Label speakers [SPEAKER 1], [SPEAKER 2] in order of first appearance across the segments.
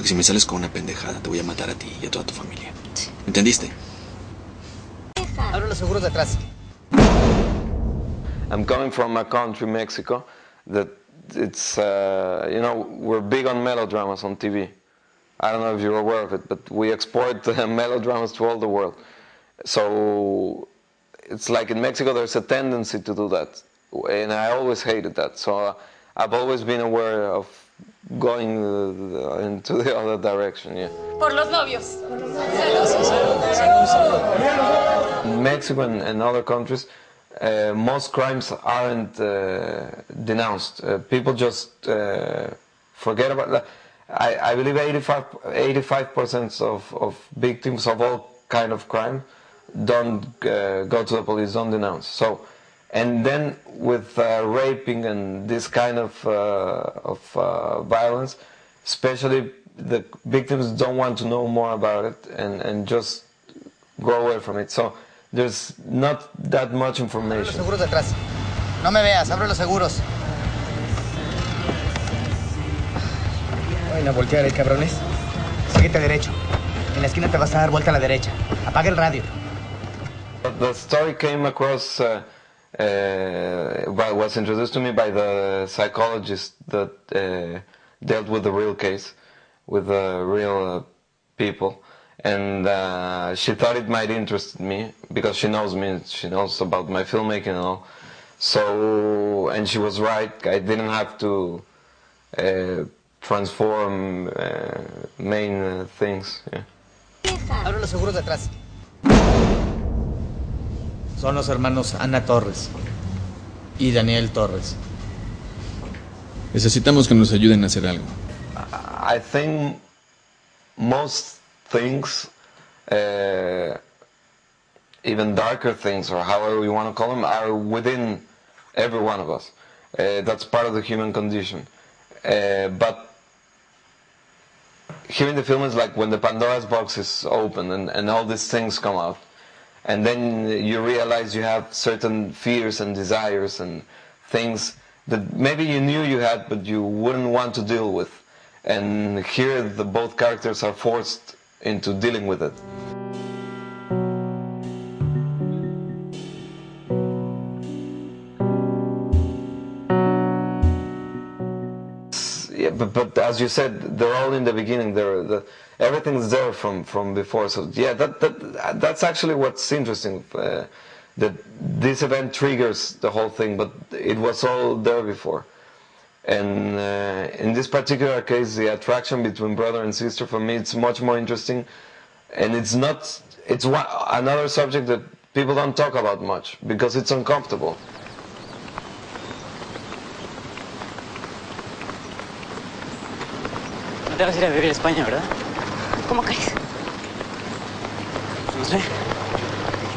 [SPEAKER 1] Porque si me sales con una pendejada, te voy a matar a ti y a toda tu familia. ¿Entendiste?
[SPEAKER 2] Abre los seguros de atrás.
[SPEAKER 3] I'm coming from a country, Mexico, that it's, we're big on melodramas on TV. I don't know if you're aware of it, but we export melodramas to all the world. So it's like in Mexico there's a tendency to do that. And I always hated that. So I've always been aware of going into the other direction, yeah.
[SPEAKER 4] Por los novios.
[SPEAKER 3] In Mexico and other countries, most crimes aren't denounced. People just forget about that. I believe 85% of victims of all kind of crime don't go to the police, don't denounce. So, and then with raping and this kind of violence, especially the victims don't want to know more about it and just go away from it. So there's not that much information.
[SPEAKER 2] Seguros de atrás. No me veas, abre los seguros. Bueno, voltear, cabrones. Síguete derecho. En la esquina te vas a dar vuelta a la derecha. Apaga el radio.
[SPEAKER 3] The story came across, was introduced to me by the psychologist that dealt with the real case, with the real people. And she thought it might interest me, because she knows me, she knows about my filmmaking and all. So, and she was right, I didn't have to transform main things. Yeah.
[SPEAKER 2] Abre los seguros de atrás. Son los hermanos Ana Torres y Daniel Torres.
[SPEAKER 1] Necesitamos que nos ayuden a hacer algo.
[SPEAKER 3] I think most things, even darker things, or however you want to call them, are within every one of us. That's part of the human condition. But here in the film is like when the Pandora's box is open and all these things come out. And then you realize you have certain fears and desires and things that maybe you knew you had but you wouldn't want to deal with. And here both characters are forced into dealing with it. Yeah, but as you said, they're all in the beginning. Everything's there from before. So yeah, that's actually what's interesting. That this event triggers the whole thing, but it was all there before. And in this particular case, the attraction between brother and sister, for me, it's much more interesting. And it's another subject that people don't talk about much because it's uncomfortable.
[SPEAKER 5] No te vas a ir a vivir a España, ¿verdad?
[SPEAKER 4] ¿Cómo crees?
[SPEAKER 5] No sé.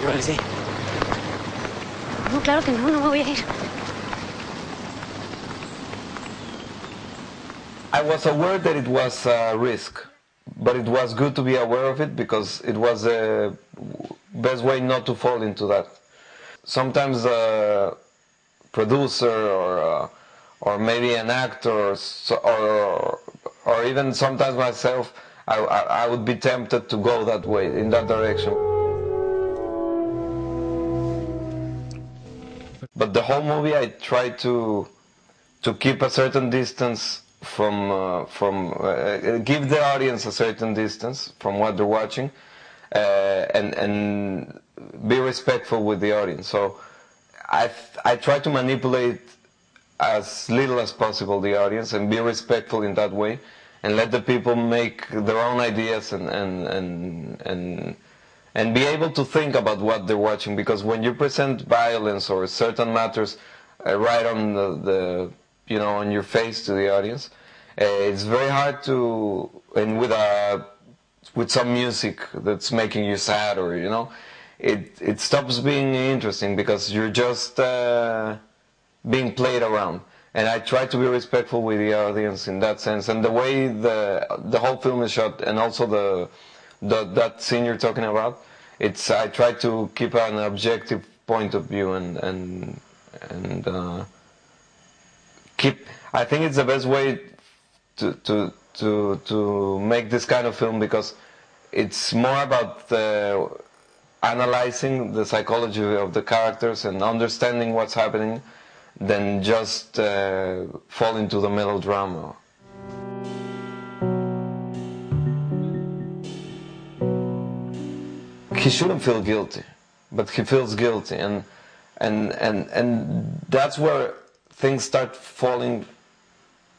[SPEAKER 5] Igual sí.
[SPEAKER 4] No, claro que no, no me voy a ir.
[SPEAKER 3] I was aware that it was a risk, but it was good to be aware of it because it was the best way not to fall into that. Sometimes the producer or maybe an actor or even sometimes myself, I would be tempted to go that way, in that direction. But the whole movie I tried to keep a certain distance give the audience a certain distance from what they're watching, and be respectful with the audience. So I try to manipulate as little as possible the audience and be respectful in that way, and let the people make their own ideas and be able to think about what they're watching. Because when you present violence or certain matters right on on your face to the audience, it's very hard to, and with some music that's making you sad, or it stops being interesting because you're just being played around. And I try to be respectful with the audience in that sense, and the way the whole film is shot, and also that scene you're talking about, I try to keep an objective point of view and keep. I think it's the best way to to make this kind of film because it's more about analyzing the psychology of the characters and understanding what's happening than just fall into the melodrama. He shouldn't feel guilty, but he feels guilty, and that's where things start falling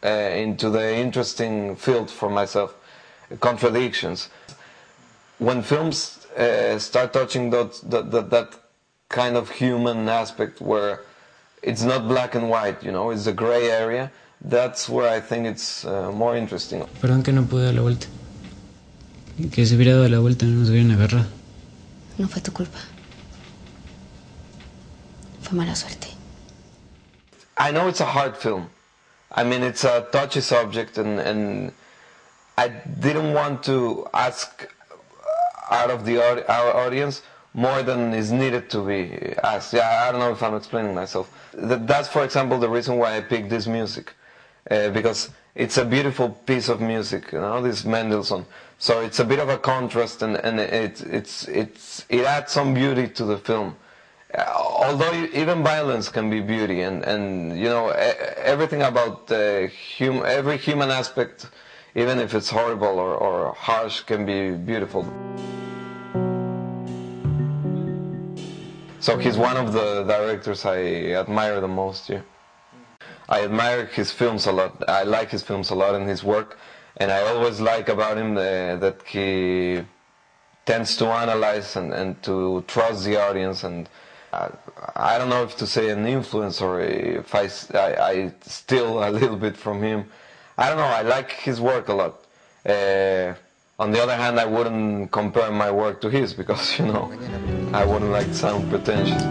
[SPEAKER 3] into the interesting field for myself, contradictions. When films start touching that kind of human aspect where it's not black and white, you know, it's a gray area, that's where I think it's more interesting.
[SPEAKER 6] Perdón que no pude dar la vuelta. Que si hubiera dado la vuelta no nos hubieran agarrado.
[SPEAKER 4] No fue tu culpa. Fue mala suerte.
[SPEAKER 3] I know it's a hard film. I mean, it's a touchy subject, and I didn't want to ask out of our audience more than is needed to be asked. Yeah, I don't know if I'm explaining myself. That's, for example, the reason why I picked this music, because it's a beautiful piece of music, you know, this Mendelssohn. So it's a bit of a contrast, and it adds some beauty to the film. Although even violence can be beauty, and you know, everything about every human aspect, even if it's horrible or harsh, can be beautiful. So he's one of the directors I admire the most. Yeah, I admire his films a lot. I like his films a lot and his work, and I always like about him that he tends to analyze and to trust the audience. And I don't know if to say an influence or if I steal a little bit from him. I don't know, I like his work a lot. On the other hand, I wouldn't compare my work to his because, you know, I wouldn't like to sound pretentious.